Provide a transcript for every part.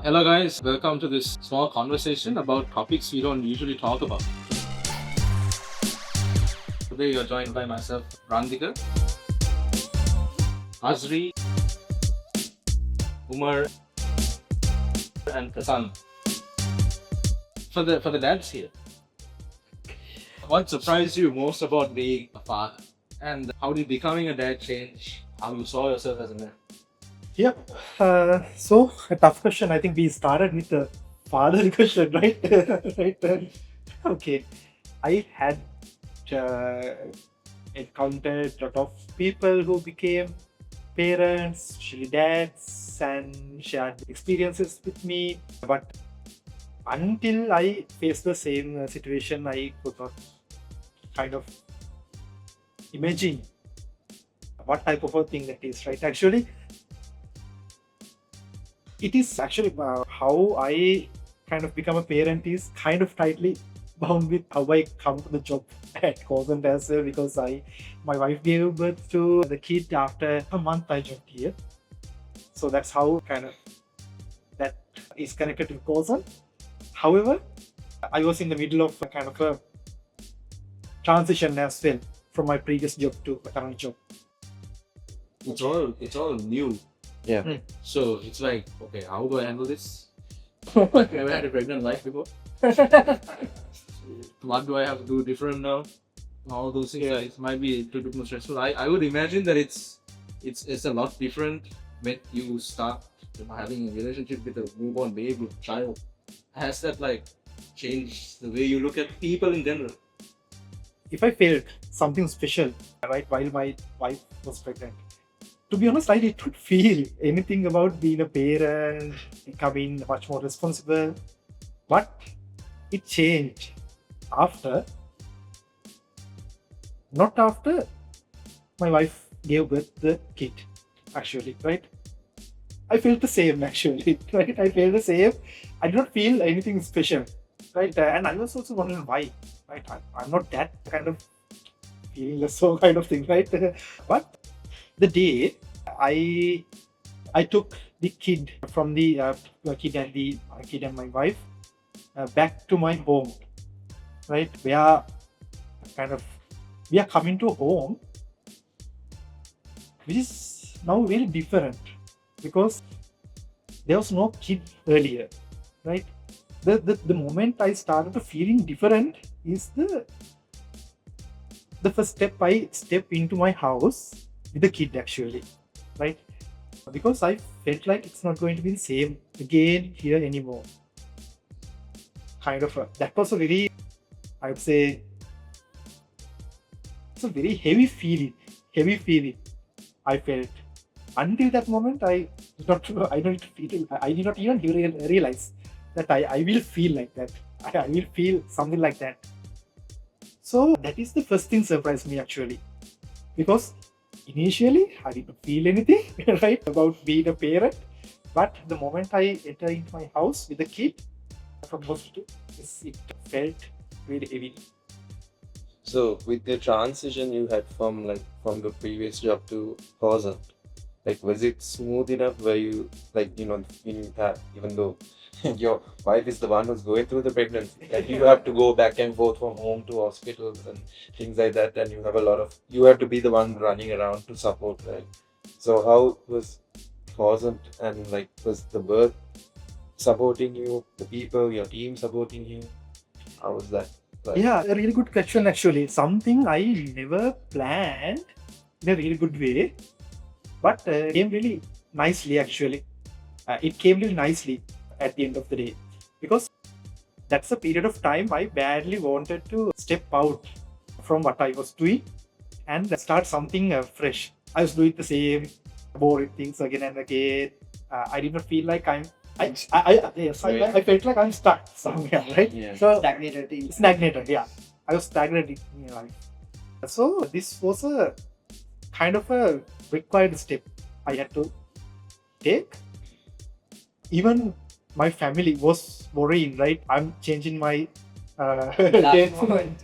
Hello guys, welcome to this small conversation about topics we don't usually talk about. Today you're joined by myself, Randike, Azri, Umar, and Prasanna. For the dads here, what surprised you most about being a father? And how did becoming a dad change how you saw yourself as a man? Yep. So a tough question. I think we started with the father question, right? Right. Okay. I had encountered a lot of people who became parents, especially dads, and shared experiences with me. But until I faced the same situation, I could not kind of imagine what type of a thing that is, right? Actually, it is actually how I kind of become a parent is kind of tightly bound with how I come to the job at Cosent as well, because my wife gave birth to the kid after a month I joined here. So that's how kind of that is connected to Cosent. However, I was in the middle of a kind of a transition as well from my previous job to my current job. It's all new. Yeah. So it's like, okay, how do I handle this? Never had a pregnant wife before. What do I have to do different now? All those things, it might be a little bit more stressful. I would imagine that it's a lot different when you start having a relationship with a newborn baby child. Has that like changed the way you look at people in general? If I felt something special, right, while my wife was pregnant, to be honest, I did not feel anything about being a parent, becoming much more responsible. But it changed not after my wife gave birth the kid, actually, right? I felt the same, actually, right? I felt the same. I did not feel anything special, right? And I was also wondering why, right? I'm not that kind of feeling so kind of thing, right? But the day I took the kid from the kid and my wife back to my home, right? We are coming to a home which is now very different because there was no kid earlier, right? The moment I started feeling different is the first step I step into my house with the kid, actually, right? Because I felt like it's not going to be the same again here anymore. That was a very, I would say, it's a very heavy feeling I felt. Until that moment, I did not even realize that I will feel like that. I will feel something like that. So that is the first thing surprised me, actually, because initially I didn't feel anything right about being a parent, but the moment I enter into my house with the kid from hospital, it felt really heavy. So with the transition you had from the previous job to Cosent, was it smooth enough where you you have, even though your wife is the one who's going through the pregnancy, and you have to go back and forth from home to hospitals and things like that, and you have to be the one running around to support, right? So how was Cosent, and was the birth supporting you, the people, your team supporting you? How was that? Yeah, a really good question, actually. Something I never planned in a really good way, but came really nicely, actually. It came really nicely at the end of the day, because that's a period of time I badly wanted to step out from what I was doing and start something fresh. I was doing the same boring things again and again. I did not feel like I felt like I'm stuck somewhere, right? Yeah. So Stagnated. yeah. I was stagnated in my life. So this was a kind of a required step I had to take. Even my family was worrying, right? I'm changing my Last moment.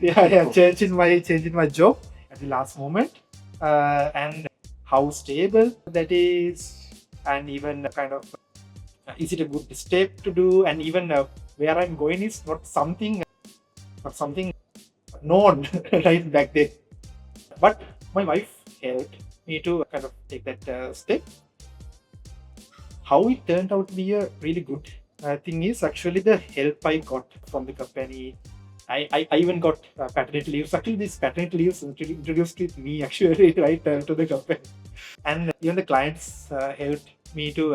changing my job at the last moment, and how stable that is, and even kind of is it a good step to do, and even where I'm going is not something known right back then. But my wife helped me to kind of take that step. How it turned out to be a really good thing is actually the help I got from the company. I even got paternity leaves. Actually, these paternity leaves introduced with me actually right to the company, and even the clients helped me to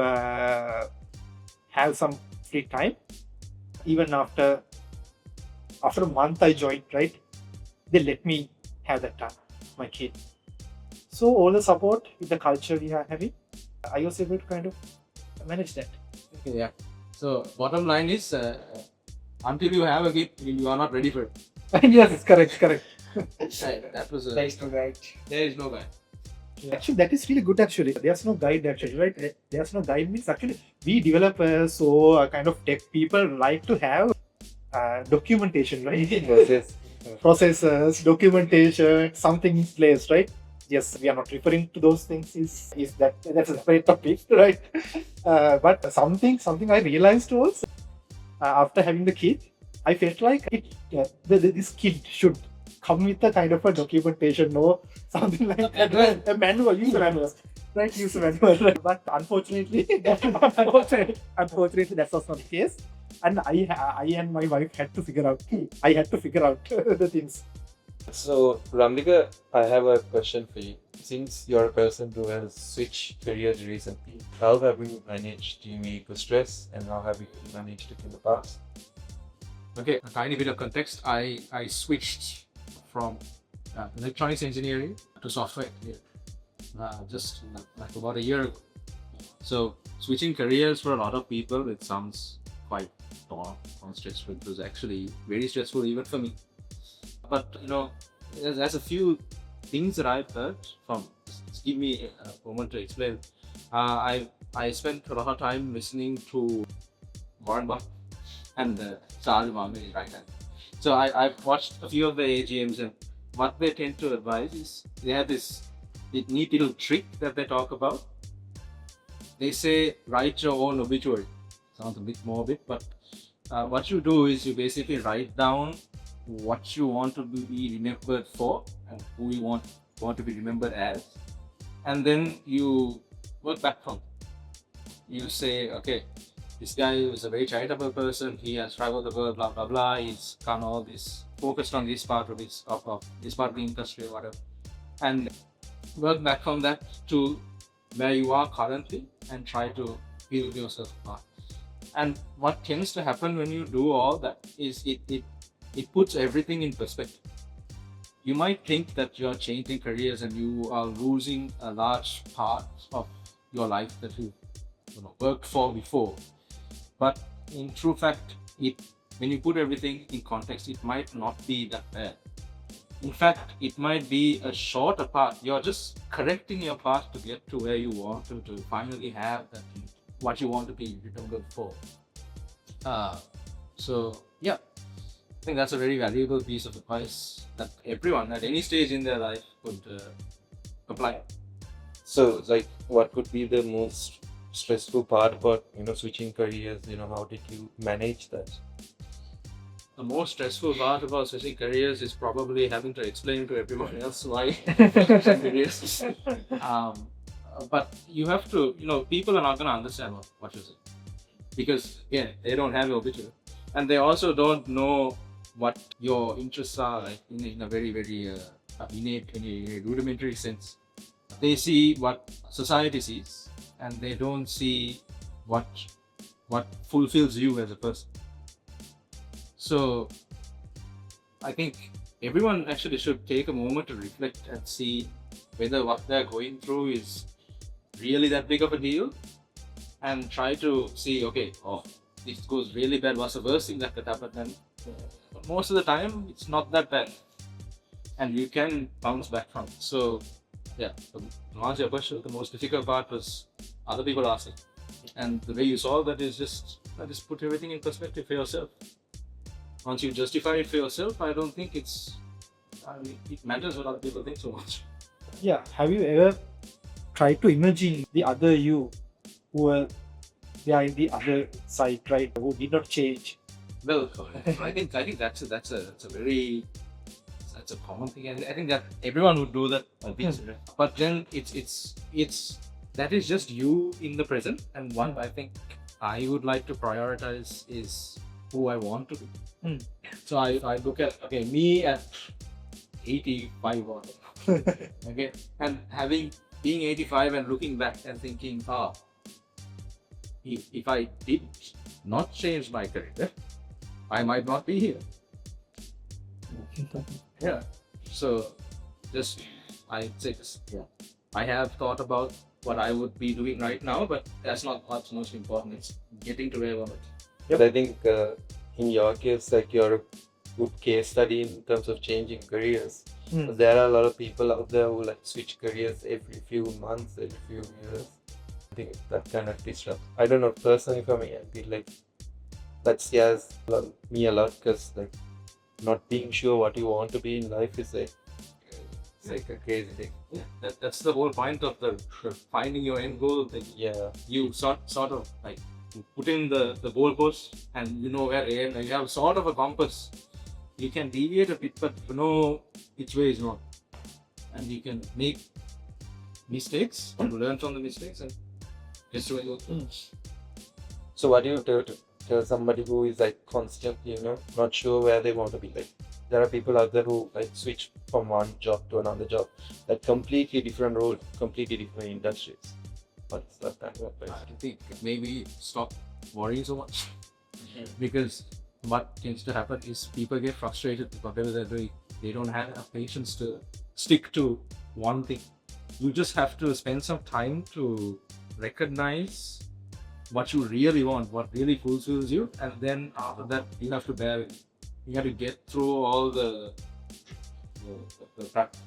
have some free time. Even after a month I joined, right? They let me have that time, my kid. So all the support with the culture we are having, I was able to kind of manage that. Okay, yeah. So bottom line is, until you have a kid, you are not ready for it. Yes, correct. Right, that was There is no right. there is no guy. Actually, that is really good. Actually, there's no guide. Actually, right? There's no guide means actually we developers or kind of tech people like to have documentation, right? Processes, documentation, something in place, right? Yes, we are not referring to those things. Is that's a separate topic, right? But something I realized was after having the kid, I felt like this kid should come with a kind of a documentation or something like that, right? A manual, user manual, right? User manual, right? But unfortunately, that was not the case. And I and my wife had to figure out. I had to figure out the things. So, Randike, I have a question for you. Since you're a person who has switched careers recently, how have you managed to make the stress and how have you managed it in the past? Okay, a tiny bit of context. I switched from electronics engineering to software engineering just like about a year ago. So switching careers for a lot of people, it sounds quite tough and stressful. It was actually very stressful even for me. But there's a few things that I've heard from. Just give me a moment to explain. I spent a lot of time listening to Warren Buffett and Shah right hand. So I've watched a few of the AGMs, and what they tend to advise is they have this neat little trick that they talk about. They say write your own obituary. Sounds a bit morbid, but what you do is you basically write down what you want to be remembered for and who you want to be remembered as, and then you work back from. You say, okay, this guy is a very charitable person. He has traveled the world, blah blah blah. He's done all this, focused on this part of this part of the industry or whatever, and work back from that to where you are currently and try to build yourself up. And what tends to happen when you do all that is it puts everything in perspective. You might think that you're changing careers and you are losing a large part of your life that you worked for before. But in true fact, when you put everything in context, it might not be that bad. In fact, it might be a shorter path. You're just correcting your path to get to where you want to finally have that what you want to be remembered for. So yeah, I think that's a very valuable piece of advice that everyone at any stage in their life could apply. So, like, what could be the most stressful part about switching careers? How did you manage that? The most stressful part about switching careers is probably having to explain to everyone else why switching careers. But you have to, people are not going to understand what you say, because again, they don't have your obituary, and they also don't know what your interests are, like in a very very innate, in a rudimentary sense. They see what society sees, and they don't see what fulfills you as a person. So I think everyone actually should take a moment to reflect and see whether what they're going through is really that big of a deal, and try to see, okay, this goes really bad, what's the worst thing that could happen? And most of the time it's not that bad and you can bounce back from it. So yeah, to answer your question, the most difficult part was other people asking, and the way you solve that is just put everything in perspective for yourself. Once you justify it for yourself, I don't think it matters what other people think so much. Yeah, have you ever tried to imagine the other you who were we are in the other side, right? Who did not change. Well, I think that's a very that's a common thing. I think that everyone would do that. But then it's that is just you in the present, and what I think I would like to prioritize is who I want to be. Hmm. So I look at me at 85 or okay, and being 85 and looking back and thinking, if I did not change my career, I might not be here. Yeah. So I'd say I have thought about what I would be doing right now, but that's not what's most important. It's getting to where I want it. But I think in your case, like you're a good case study in terms of changing careers. But there are a lot of people out there who like switch careers every few months, every few years. I think that kind of disrupts. I don't know, personally for me, I feel like that scares me a lot because like not being sure what you want to be in life is like a crazy thing. Yeah, that's the whole point of the finding your end goal thing. Yeah. You sort of like put in the goalpost and you know where you have sort of a compass. You can deviate a bit, but you know which way is wrong, and you can make mistakes and learn from the mistakes and just where you go. So what do you tell somebody who is like constantly, not sure where they want to be? Like there are people out there who like switch from one job to another job, like completely different role, completely different industries. What's that kind of advice? I think maybe stop worrying so much because what tends to happen is people get frustrated with whatever they're doing. They don't have enough patience to stick to one thing. You just have to spend some time to recognize what you really want, what really fulfills you, and then after that you have to bear it. You have to get through all the practice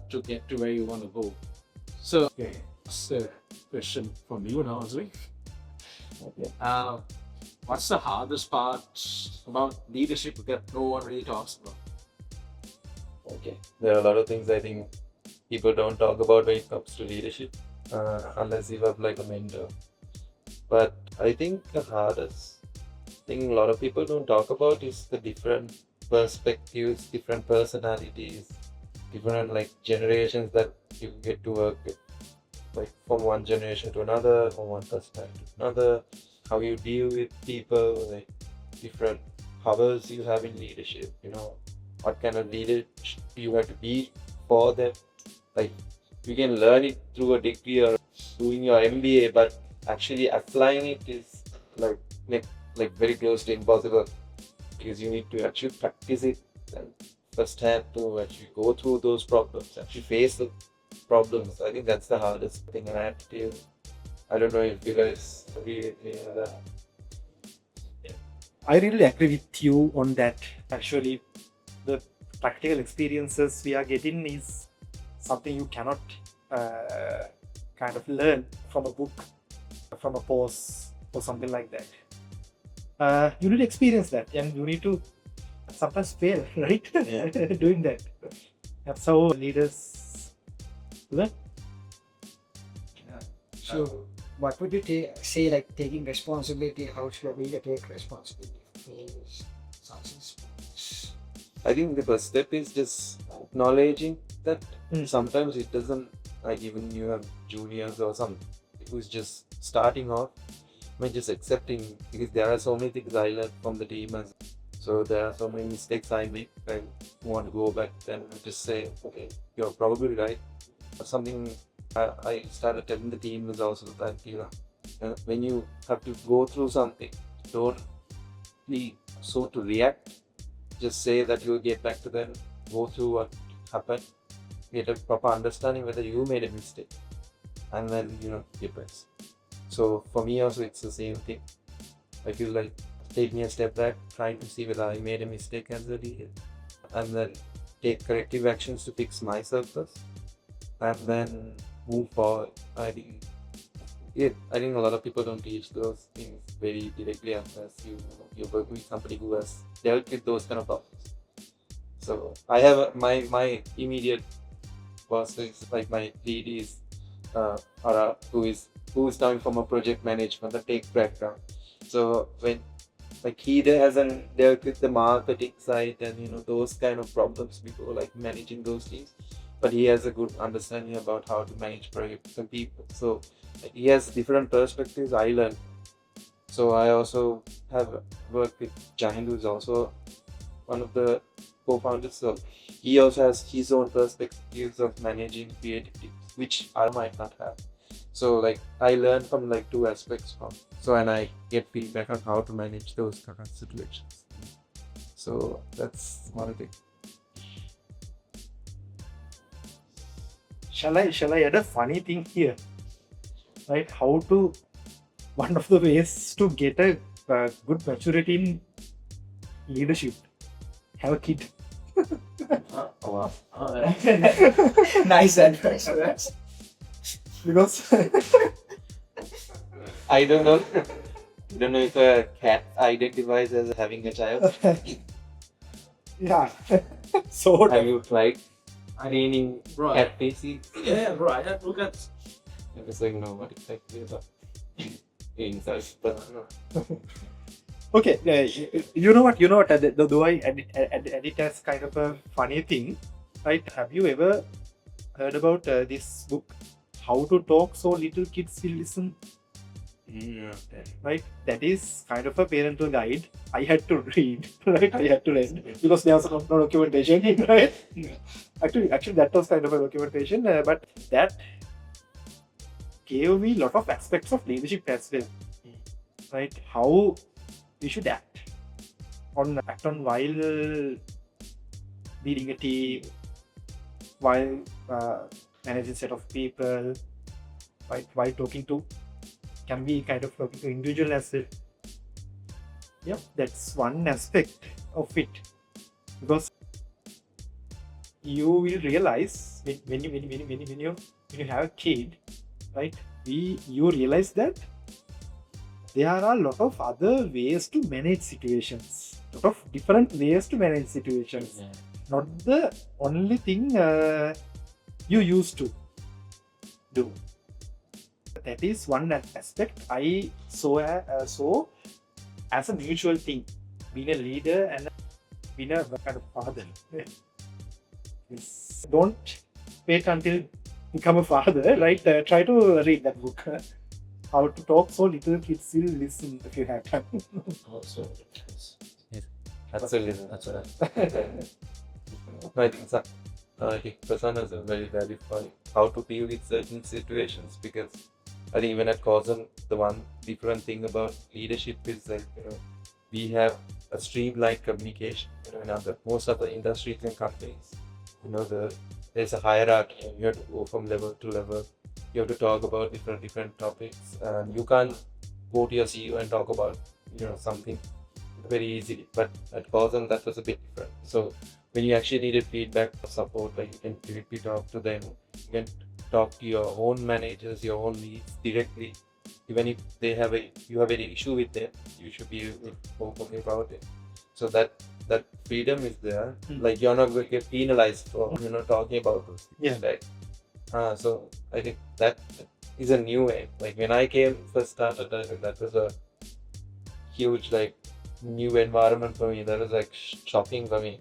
to get to where you want to go. So, that's a question from you now, Azri. What's the hardest part about leadership that no one really talks about? Okay, there are a lot of things I think people don't talk about when it comes to leadership, unless you have like a mentor. But I think the hardest thing a lot of people don't talk about is the different perspectives, different personalities, different like generations that you get to work with, like from one generation to another, from one personality to another, how you deal with people, like different powers you have in leadership, what kind of leader you have to be for them. Like you can learn it through a degree or doing your MBA, but actually applying it is like very close to impossible because you need to actually practice it and firsthand to actually go through those problems, actually face the problems. I think that's the hardest thing I have to deal with. I don't know if you guys agree with me on that. I really agree with you on that. Actually, the practical experiences we are getting is something you cannot kind of learn from a book, from a course or something like that. You need to experience that, and you need to sometimes fail, right? Yeah. Doing that. That's how leaders learn. So, what would you say like taking responsibility? How should a leader take responsibility for his success? I think the first step is just acknowledging that sometimes it doesn't, like even you have juniors or some who's just starting off, just accepting, because there are so many things I learned from the team, so there are so many mistakes I make. I want to go back and just say, okay, you're probably right. Something I started telling the team was also that when you have to go through something, don't be so to react. Just say that you'll get back to them, go through what happened, get a proper understanding whether you made a mistake, and then get rest. So for me also it's the same thing. I feel like taking a step back, trying to see whether I made a mistake as a leader, and then take corrective actions to fix myself first, and then move forward. I think a lot of people don't teach those things very directly unless you work with somebody who has dealt with those kind of problems. So I have my immediate boss is like my lead is Ara, who is who's coming from a project management, a tech background. So when like he there hasn't dealt with the marketing side and those kind of problems before, like managing those teams, but he has a good understanding about how to manage projects and people. So like, he has different perspectives. I learned. So I also have worked with Jahind, who's also one of the co-founders. So he also has his own perspectives of managing creative teams, which I might not have. So like I learn from like two aspects from. So and I get feedback on how to manage those kind of situations. So that's one thing. Shall I add a funny thing here? Right? One of the ways to get a good maturity in leadership, have a kid. Oh, wow. Nice advice. Because I don't know. I don't know if a cat identifies as having a child. yeah, so Have you tried training Bro, cat faces? yeah, bro, I had to look at. I was like, no, what exactly is that? Insights, but no. okay. You know what? Though I edit it as kind of a funny thing, right? Have you ever heard about this book, How to Talk So Little Kids Will Listen? Right? That is kind of a parental guide. I had to read, right? I had to read because there was no documentation, right? Actually, that was kind of a documentation, but that gave me a lot of aspects of leadership as well, right? How we should act on while leading a team, while managing a set of people, right? While can be kind of talking to individual as well. Yep, that's one aspect of it, because you will realize when you have a kid, right? You realize that there are a lot of other ways to manage situations, lot of different ways to manage situations, not the only thing you used to do. That is one aspect I saw as a mutual thing, being a leader and being a kind of father. Don't wait until become a father, right? Try to read that book. How to Talk So Little Kids Will Listen, if you have time. Absolutely. That's right. I think so. I think Prasanna is a very valid point. How to deal with certain situations, because I think even at Cosm, the one different thing about leadership is that we have a streamlined communication. In most of the industries and companies, there's a hierarchy. You have to go from level to level. You have to talk about different topics, and you can't go to your CEO and talk about something very easily. But at Cosm, that was a bit different. So when you actually needed feedback or support, like you can directly talk to them. You can talk to your own managers, your own leads directly. Even if you have any issue with them, you should be able to open about it. So that freedom is there. Like you're not going to get penalized for talking about those things. Yeah. Right? So I think that is a new way. Like when I first started, that was a huge new environment for me. That was shocking for me.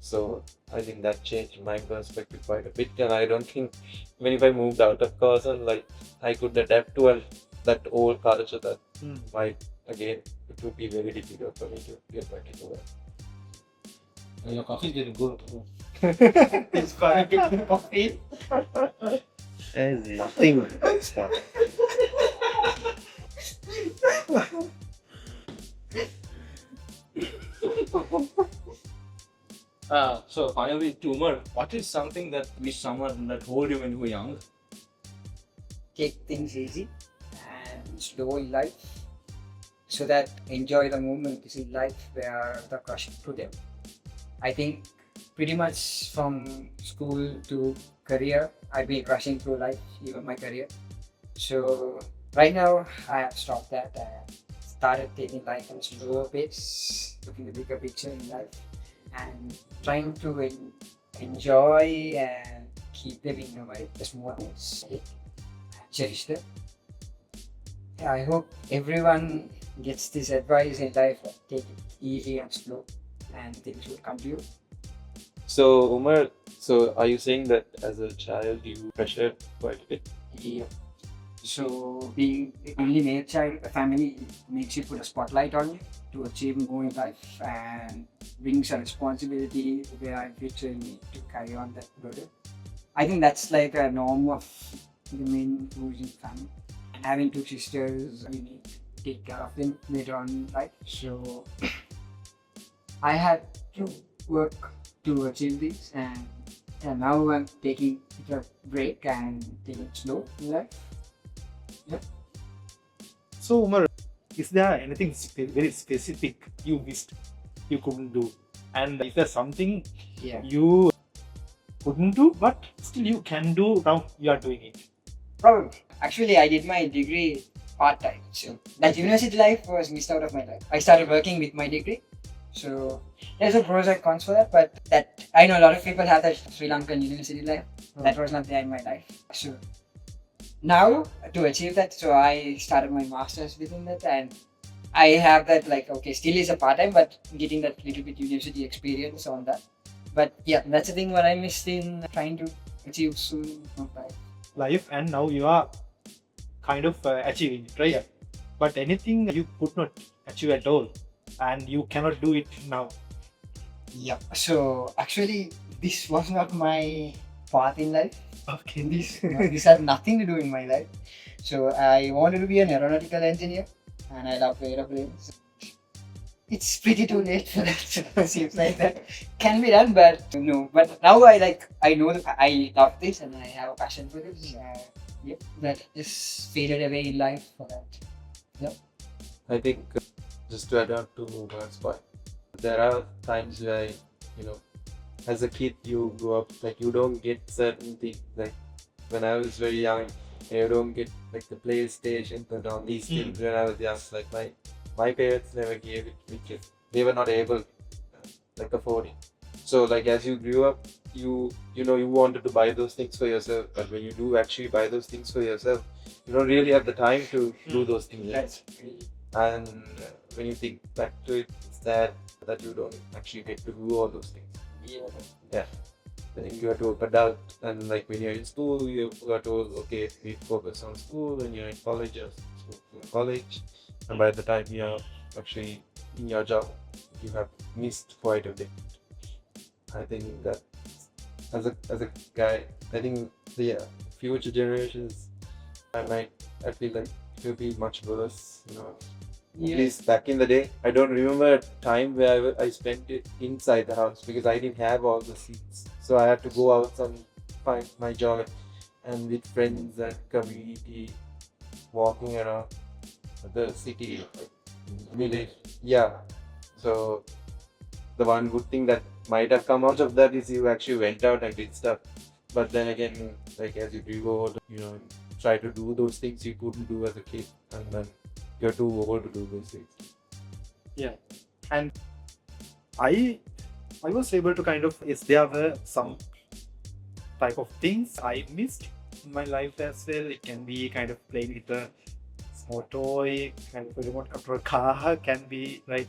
So I think that changed my perspective quite a bit, and I don't think even if I moved out of Cosm, I could adapt to that old culture. That might again, it would be very difficult for me to get back into that. Your coffee is getting good. It's quite a bit coffee. There's nothing. So finally, to Umar, what is something that someone that told you when you were young? Take things easy and slow in life, so that enjoy the moment is in life where the crushing through them. I think pretty much from school to career, I've been rushing through life, even my career. So right now, I have stopped that and started taking life at a slower pace, looking at the bigger picture in life, and trying to enjoy and keep living in the small things, cherish them, Yeah, I hope everyone gets this advice in life. Take it easy and slow, and things will come to you. So Umar, so are you saying that as a child you pressured quite a bit? Yeah. So being the only male child, the family makes you put a spotlight on you to achieve more in life and brings a responsibility where in future you need to carry on that burden. I think that's like a norm of the men who's in family. And having two sisters, you need to take care of them later on in life. So I had to work to achieve this, and now I'm taking a break and taking it slow in life. So, Umar, is there anything very specific you missed you couldn't do? And is there something Yeah. you couldn't do but still you can do now you are doing it? Probably. Actually, I did my degree part time. So that university life was missed out of my life. I started working with my degree. So there's a pros and cons for that, but that I know a lot of people have that Sri Lankan university life. That was not there in my life. So now to achieve that, so I started my masters within that, and I have that like okay, still is a part time, but getting that little bit university experience on that. But yeah, that's the thing what I missed in trying to achieve soon of Life, and now you are kind of achieving it, right? Yeah. But anything you could not achieve at all and you cannot do it now. Yeah. So actually, this was not my path in life. Okay. This had nothing to do in my life. So I wanted to be an aeronautical engineer, and I love aeroplanes. It's pretty too late for that. So seems like that can be done, but no. But now I know that I love this and I have a passion for this. Yep, that just faded away in life for that. I think just to adapt to Umar's point, there are times where as a kid you grow up like you don't get certain things. Like when I was very young, you don't get like the PlayStation and all these things when I was young. Like my parents never gave it because they were not able like afford it. So like as you grew up, you wanted to buy those things for yourself, but when you do actually buy those things for yourself, you don't really have the time to do those things. That's And when you think back to it, it's sad that you don't actually get to do all those things. yeah. I think you have to adult, and like when you're in school, you got to okay, we focus on school. When you're in college, college, and by the time you're actually in your job, you have missed quite a bit. I think that as a guy, I think the future generations, I feel like it will be much worse. At least back in the day, I don't remember a time where I spent it inside the house because I didn't have all the seats. So I had to go out and find my joy and with friends and community, walking around the city, village. Yeah. So the one good thing that might have come out of that is you actually went out and did stuff. But then again, like as you grew old, try to do those things you couldn't do as a kid, and then you're too old to do those things. Yeah. And I was able to kind of, yes, there were some type of things I missed in my life as well. It can be kind of playing with a small toy, kind of a remote control car, can be right.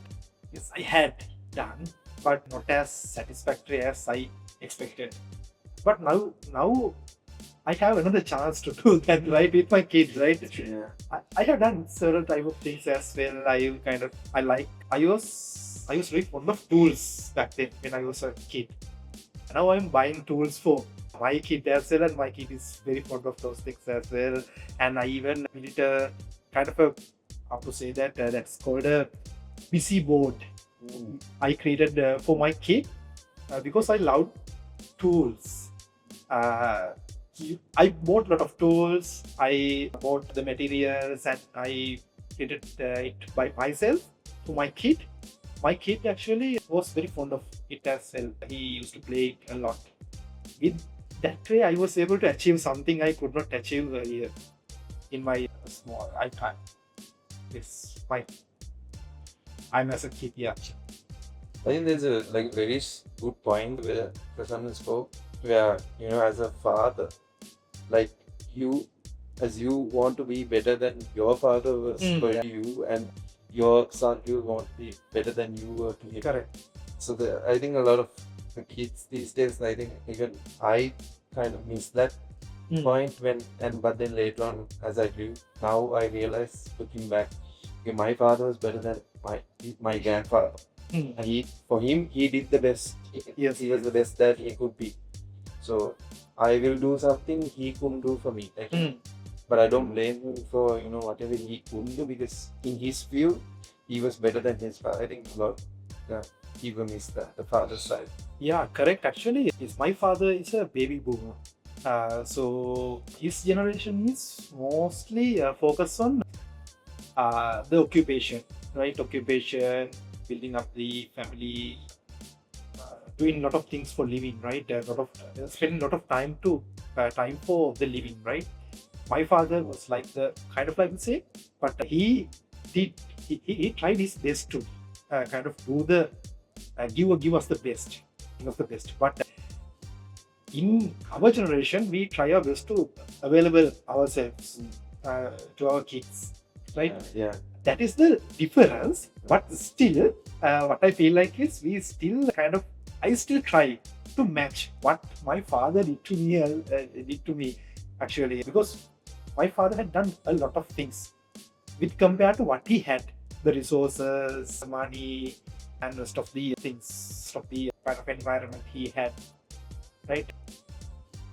Yes, I had done, but not as satisfactory as I expected. But now I have another chance to do that, right, with my kids, right? Yeah. I have done several type of things as well. I was very fond of tools back then when I was a kid. And now I'm buying tools for my kid as well, and my kid is very fond of those things as well. And I even built a kind of a, how to say that, that's called a busy board. I created for my kid because I love tools. I bought a lot of tools. I bought the materials and I created it by myself for my kid. My kid actually was very fond of it as well. He used to play it a lot. With that way, I was able to achieve something I could not achieve earlier in my small lifetime. I'm as a kid, yeah. I think there's a very good point where Prasanna spoke, where as a father, like you as you want to be better than your father was for you, and your son will want to be better than you were to him. Correct. So I think a lot of the kids these days, I think even I kind of miss that point but then later on as I grew, now I realize looking back, okay, my father was better than my grandfather. And he did the best. Yes. He was the best that he could be. So I will do something he couldn't do for me. But I don't blame him for whatever he couldn't do, because in his view he was better than his father. I think a lot people miss the father's side. Yeah, correct. Actually, my father is a baby boomer. So his generation is mostly focused on the occupation, right? Occupation, building up the family, doing a lot of things for living, right? Spending a lot of time for the living, right? My father was like the kind of like say, but he tried his best to kind of do the give us the best, But in our generation, we try our best to available ourselves to our kids, right? Yeah. That is the difference. But still, what I feel like is I still try to match what my father did to me actually, because my father had done a lot of things with compared to what he had, the resources, money, and rest of the things, of the kind of environment he had, right?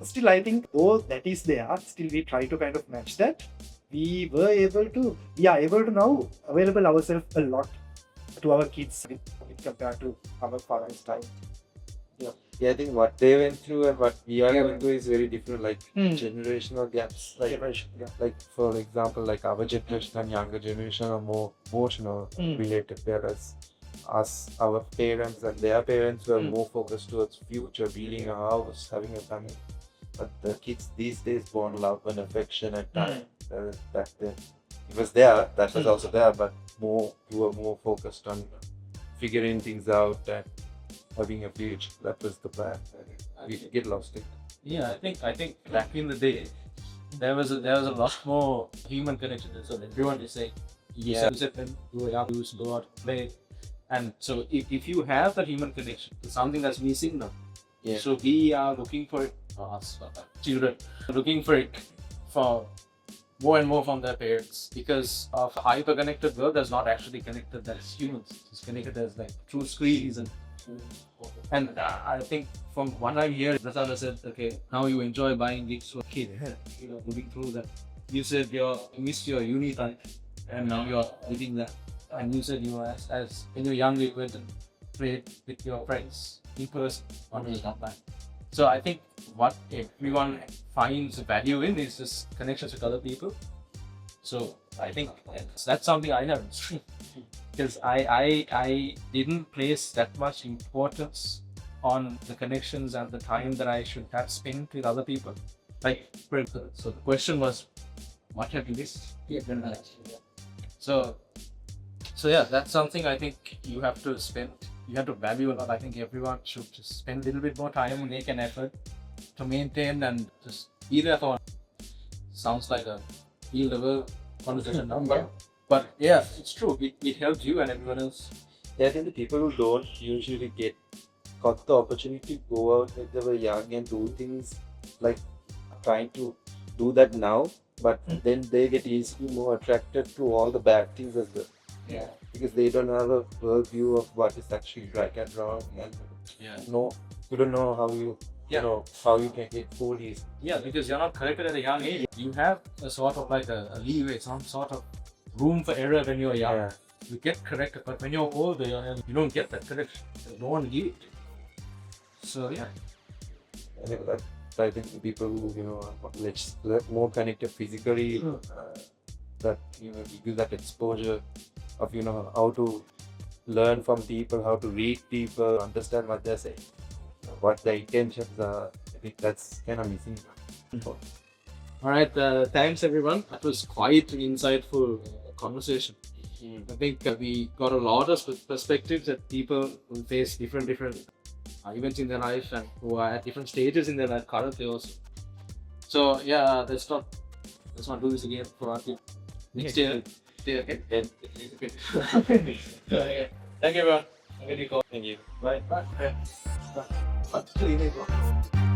Still, I think though that is there, still we try to kind of match that. We are able to now available ourselves a lot to our kids with compared to our father's time. Yeah, I think what they went through and what we are going through is very different, like generational gaps. Like for example, like our generation and younger generation are more emotional related, whereas our parents and their parents were more focused towards future, building a house, having a family. But the kids these days want love and affection and time. Back then, it was there. That was also there, but you were more focused on figuring things out and having a future. That was the plan. We get lost in. Yeah, I think back in the day, there was a lot more human connection. So everyone is saying, you said them, go out, go out, play. And so if you have that human connection, it's something that's missing now. Yeah. So we are looking for it, children looking for it for more and more from their parents, because of a hyper-connected world that's not actually connected as humans. It's connected as like through screens and I think from what I'm hearing, Prasanna said, okay, now you enjoy buying gifts for a kid. Moving through that. You said you missed your uni time and now you're living that. And you said as when you're younger, you went and played with your friends in person on the online. So I think what everyone finds value in is just connections with other people. So I think that's something I never because I didn't place that much importance on the connections and the time that I should have spent with other people. Like, so the question was, what have you missed? Yeah. So yeah, that's something I think you have to value a lot. I think everyone should just spend a little bit more time and make an effort to maintain and just be there for. Sounds like a real level conversation number. But yeah, it's true. It helps you and everyone else. Yeah, I think the people who don't usually got the opportunity to go out when they were young and do things, like trying to do that now, but then they get easily more attracted to all the bad things as well. Yeah. Because they don't have a worldview of what is actually right and wrong, and you don't know how how you can get fooled easily. Yeah, because you're not corrected at a young age. You have a sort of like a leeway, some sort of room for error when you're young. Yeah. You get corrected, but when you're older, you don't get that correction. No one gives it. So yeah. I think people who are more connected physically, that give you that exposure of how to learn from people, how to read people, understand what they're saying, what their intentions are. I think that's kind of missing. All right, thanks everyone. That was quite an insightful conversation. I think we got a lot of perspectives that people who face different events in their life and who are at different stages in their life currently also. So yeah, let's Let's not do this again for our kid. Next year. Okay. Okay. Thank you, everyone. Thank you. Bye. Bye. Bye.